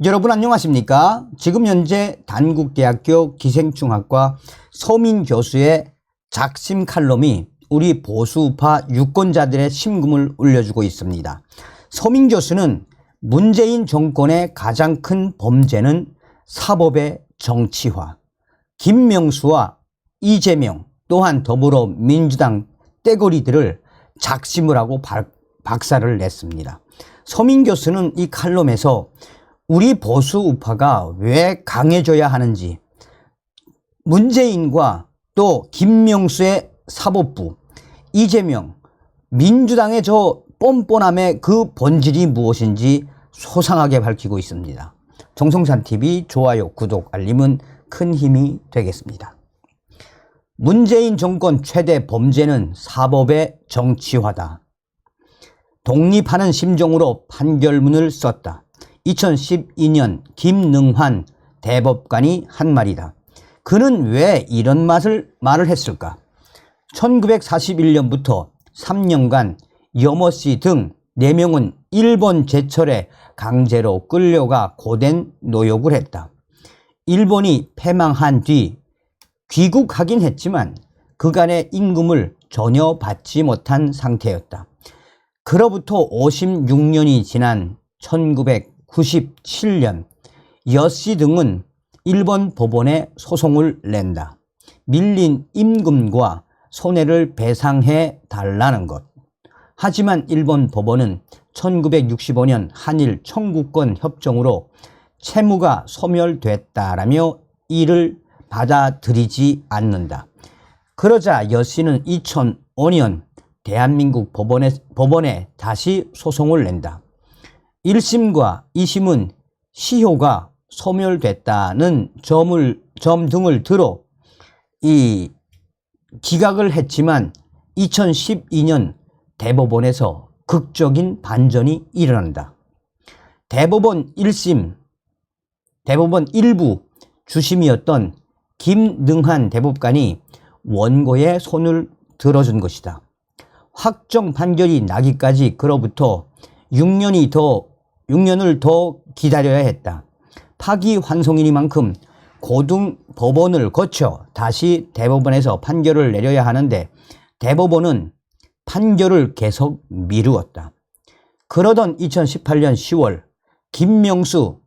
여러분 안녕하십니까? 지금 현재 단국대학교 기생충학과 서민 교수의 작심 칼럼이 우리 보수우파 유권자들의 심금을 울려주고 있습니다. 서민 교수는 문재인 정권의 가장 큰 범죄는 사법의 정치화, 김명수와 이재명 또한 더불어민주당 떼거리들을 작심을 하고 박살을 냈습니다. 서민 교수는 이 칼럼에서 우리 보수 우파가 왜 강해져야 하는지, 문재인과 또 김명수의 사법부, 이재명, 민주당의 저 뻔뻔함의 그 본질이 무엇인지 소상하게 밝히고 있습니다. 정성찬TV 좋아요, 구독, 알림은 큰 힘이 되겠습니다. 문재인 정권 최대 범죄는 사법의 정치화다. 독립하는 심정으로 판결문을 썼다. 2012년 김능환 대법관이 한 말이다. 그는 왜 이런 말을 했을까? 1941년부터 3년간 여머씨 등 4명은 일본 제철에 강제로 끌려가 고된 노역을 했다. 일본이 패망한 뒤 귀국하긴 했지만 그간의 임금을 전혀 받지 못한 상태였다. 그로부터 56년이 지난 1997년 여씨 등은 일본 법원에 소송을 낸다. 밀린 임금과 손해를 배상해 달라는 것. 하지만 일본 법원은 1965년 한일 청구권 협정으로 채무가 소멸됐다라며 이를 받아들이지 않는다. 그러자 여씨는 2005년 대한민국 법원에 다시 소송을 낸다. 1심과 2심은 시효가 소멸됐다는 점 등을 들어 이 기각을 했지만 2012년 대법원에서 극적인 반전이 일어난다. 대법원 1부 주심이었던 김능환 대법관이 원고의 손을 들어준 것이다. 확정 판결이 나기까지 그로부터 6년을 더 기다려야 했다. 파기환송이니만큼 고등 법원을 거쳐 다시 대법원에서 판결을 내려야 하는데 대법원은 판결을 계속 미루었다. 그러던 2018년 10월 김명수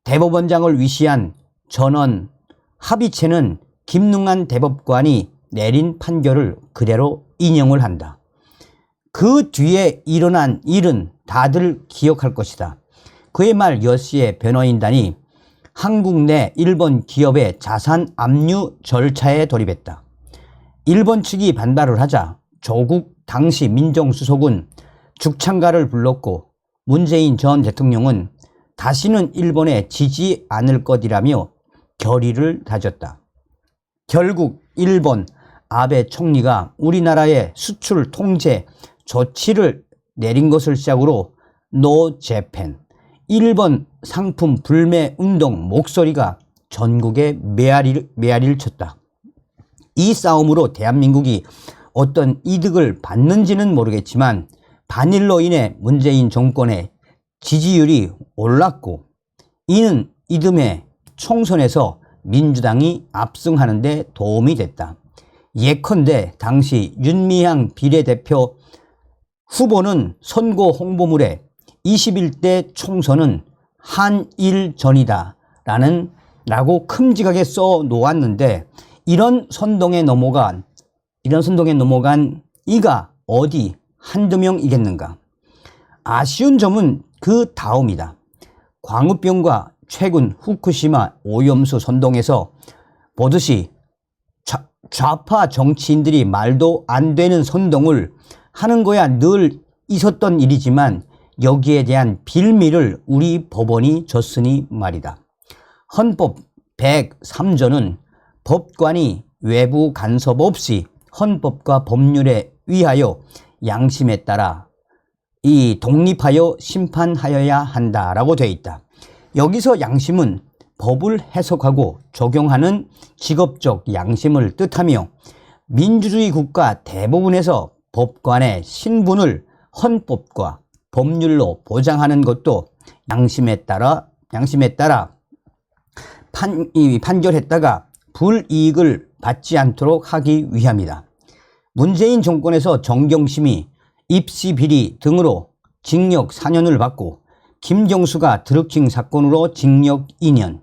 대법원장을 위시한 전원 합의체는 김능환 대법관이 내린 판결을 그대로 인용을 한다. 그 뒤에 일어난 일은 다들 기억할 것이다. 그해 말 여씨의 변호인단이 한국 내 일본 기업의 자산 압류 절차에 돌입했다. 일본 측이 반발을 하자 조국 당시 민정수석은 죽창가를 불렀고 문재인 전 대통령은 다시는 일본에 지지 않을 것이라며 결의를 다졌다. 결국 일본 아베 총리가 우리나라의 수출 통제 조치를 내린 것을 시작으로 노 재팬, 일본 상품 불매 운동 목소리가 전국에 메아리를 쳤다. 이 싸움으로 대한민국이 어떤 이득을 받는지는 모르겠지만 반일로 인해 문재인 정권의 지지율이 올랐고 이는 이듬해 총선에서 민주당이 압승하는 데 도움이 됐다. 예컨대 당시 윤미향 비례대표 후보는 선거 홍보물에 21대 총선은 한일전이다 라고 큼직하게 써 놓았는데 이런 선동에 넘어간 이가 어디 한두 명이겠는가. 아쉬운 점은 그 다음이다. 광우병과 최근 후쿠시마 오염수 선동에서 보듯이 좌파 정치인들이 말도 안 되는 선동을 하는 거야 늘 있었던 일이지만 여기에 대한 빌미를 우리 법원이 줬으니 말이다. 헌법 103조는 법관이 외부 간섭 없이 헌법과 법률에 의하여 양심에 따라 이 독립하여 심판하여야 한다라고 되어 있다. 여기서 양심은 법을 해석하고 적용하는 직업적 양심을 뜻하며 민주주의 국가 대부분에서 법관의 신분을 헌법과 법률로 보장하는 것도 양심에 따라 판결했다가 불이익을 받지 않도록 하기 위함이다. 문재인 정권에서 정경심이 입시 비리 등으로 징역 4년을 받고 김경수가 드루킹 사건으로 징역 2년,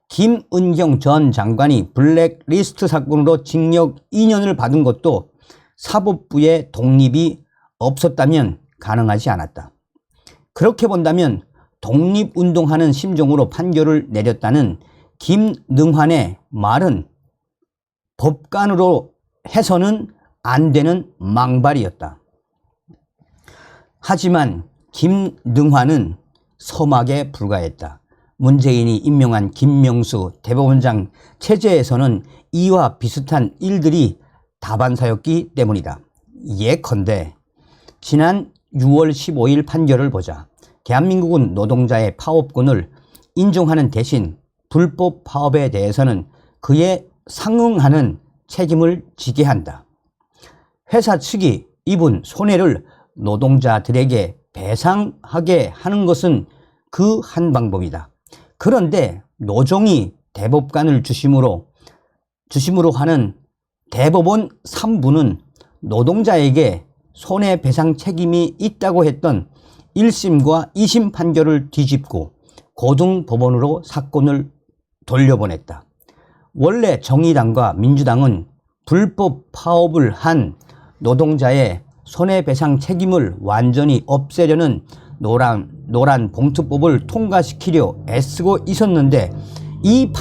김은경 전 장관이 블랙리스트 사건으로 징역 2년을 받은 것도 사법부의 독립이 없었다면 가능하지 않았다. 그렇게 본다면 독립운동하는 심정으로 판결을 내렸다는 김능환의 말은 법관으로 해서는 안 되는 망발이었다. 하지만 김능환은 서막에 불과했다. 문재인이 임명한 김명수 대법원장 체제에서는 이와 비슷한 일들이 다반사였기 때문이다. 예컨대 지난 6월 15일 판결을 보자. 대한민국은 노동자의 파업권을 인정하는 대신 불법 파업에 대해서는 그에 상응하는 책임을 지게 한다. 회사 측이 입은 손해를 노동자들에게 배상하게 하는 것은 그 한 방법이다. 그런데 노정이 대법관을 주심으로 하는 대법원 3부는 노동자에게 손해배상 책임이 있다고 했던 1심과 2심 판결을 뒤집고 고등법원으로 사건을 돌려보냈다. 원래 정의당과 민주당은 불법 파업을 한 노동자의 손해배상 책임을 완전히 없애려는 노란 봉투법을 통과시키려 애쓰고 있었는데 이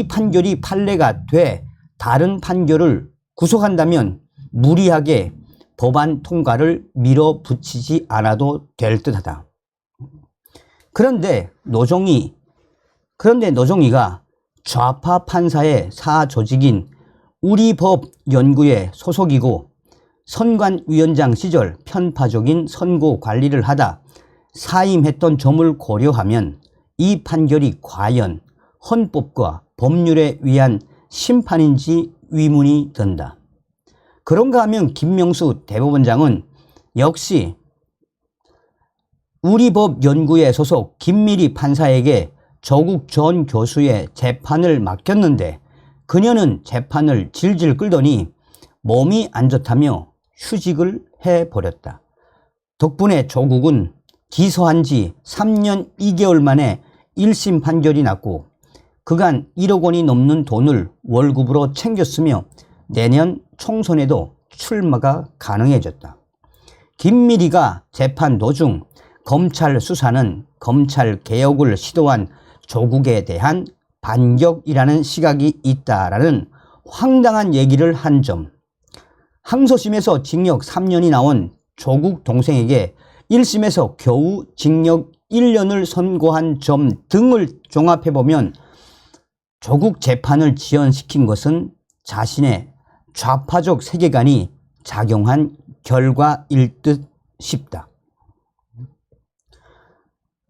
판결이 판례가 돼 다른 판결을 구속한다면 무리하게 법안 통과를 밀어붙이지 않아도 될 듯하다. 그런데 노정위가 좌파 판사의 사조직인 우리법연구의 소속이고 선관위원장 시절 편파적인 선고 관리를 하다 사임했던 점을 고려하면 이 판결이 과연 헌법과 법률에 의한 심판인지 의문이 든다. 그런가 하면 김명수 대법원장은 역시 우리법연구의 소속 김미리 판사에게 조국 전 교수의 재판을 맡겼는데 그녀는 재판을 질질 끌더니 몸이 안 좋다며 휴직을 해버렸다. 덕분에 조국은 기소한 지 3년 2개월 만에 1심 판결이 났고 그간 1억 원이 넘는 돈을 월급으로 챙겼으며 내년 총선에도 출마가 가능해졌다. 김미리가 재판 도중 검찰 수사는 검찰 개혁을 시도한 조국에 대한 반격이라는 시각이 있다라는 황당한 얘기를 한 점, 항소심에서 징역 3년이 나온 조국 동생에게 1심에서 겨우 징역 1년을 선고한 점 등을 종합해보면 조국 재판을 지연시킨 것은 자신의 좌파적 세계관이 작용한 결과일 듯 싶다.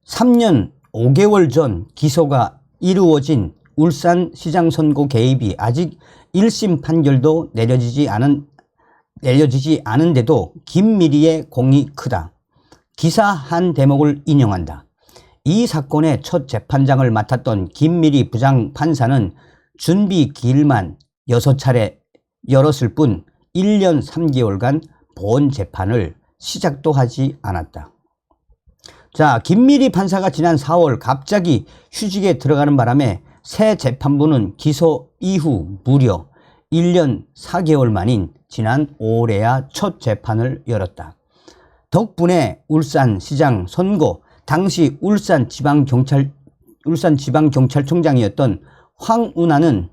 3년 5개월 전 기소가 이루어진 울산시장 선거 개입이 아직 1심 판결도 내려지지 않은데도 김미리의 공이 크다. 기사 한 대목을 인용한다. 이 사건의 첫 재판장을 맡았던 김미리 부장판사는 준비 기일만 6차례 열었을 뿐 1년 3개월간 본 재판을 시작도 하지 않았다. 자, 김미리 판사가 지난 4월 갑자기 휴직에 들어가는 바람에 새 재판부는 기소 이후 무려 1년 4개월 만인 지난 5월에야 첫 재판을 열었다. 덕분에 울산시장 선거 당시 울산지방경찰청장이었던 황운하는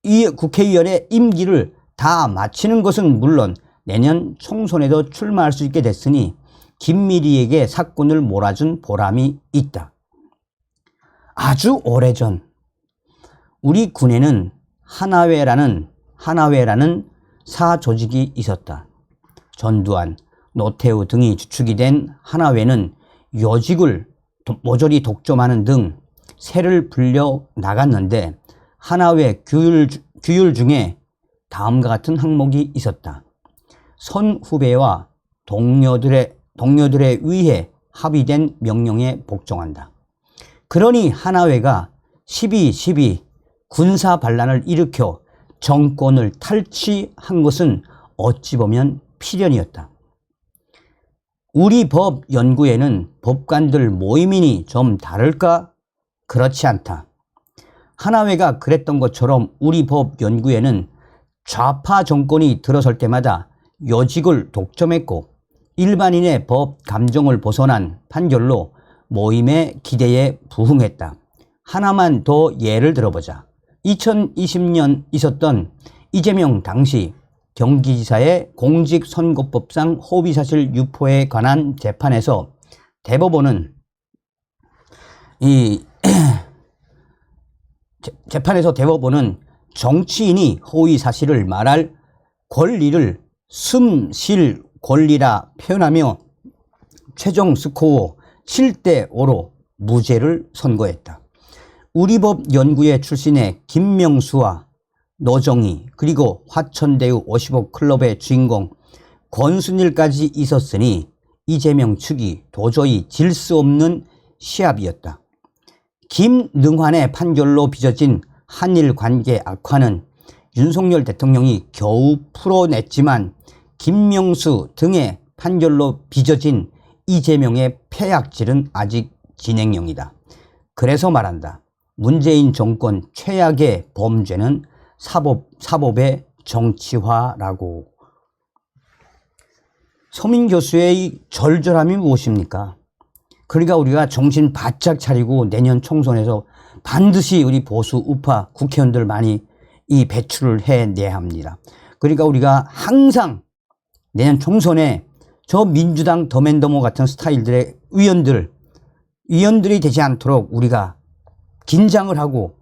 이 국회의원의 임기를 다 마치는 것은 물론 내년 총선에도 출마할 수 있게 됐으니 김미리에게 사건을 몰아준 보람이 있다. 아주 오래전 우리 군에는 하나회라는 사조직이 있었다. 전두환, 노태우 등이 주축이 된 하나회는 요직을 모조리 독점하는 등 세를 불려 나갔는데 하나회 규율 중에 다음과 같은 항목이 있었다. 선후배와 동료들에 의해 합의된 명령에 복종한다. 그러니 하나회가 12.12 군사 반란을 일으켜 정권을 탈취한 것은 어찌 보면 필연이었다. 우리 법 연구에는 법관들 모임이니 좀 다를까? 그렇지 않다. 하나회가 그랬던 것처럼 우리 법 연구에는 좌파 정권이 들어설 때마다 요직을 독점했고 일반인의 법 감정을 벗어난 판결로 모임의 기대에 부응했다. 하나만 더 예를 들어보자. 2020년 있었던 이재명 당시 경기지사의 공직선거법상 허위사실 유포에 관한 재판에서 대법원은 정치인이 허위사실을 말할 권리를 숨쉴 권리라 표현하며 최종 스코어 7대5로 무죄를 선고했다. 우리법 연구회 출신의 김명수와 노정희 그리고 화천대유 55 클럽의 주인공 권순일까지 있었으니 이재명 측이 도저히 질 수 없는 시합이었다. 김능환의 판결로 빚어진 한일 관계 악화는 윤석열 대통령이 겨우 풀어냈지만 김명수 등의 판결로 빚어진 이재명의 폐악질은 아직 진행형이다. 그래서 말한다. 문재인 정권 최악의 범죄는 사법의 정치화라고. 서민 교수의 절절함이 무엇입니까? 그러니까 우리가 정신 바짝 차리고 내년 총선에서 반드시 우리 보수 우파 국회의원들 많이 이 배출을 해내야 합니다. 그러니까 우리가 항상 내년 총선에 저 민주당 더맨더머 같은 스타일들의 위원들이 되지 않도록 우리가 긴장을 하고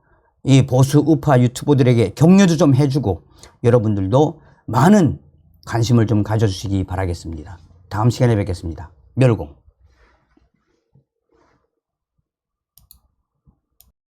이 보수 우파 유튜버들에게 격려도 좀 해주고 여러분들도 많은 관심을 좀 가져주시기 바라겠습니다. 다음 시간에 뵙겠습니다. 멸공.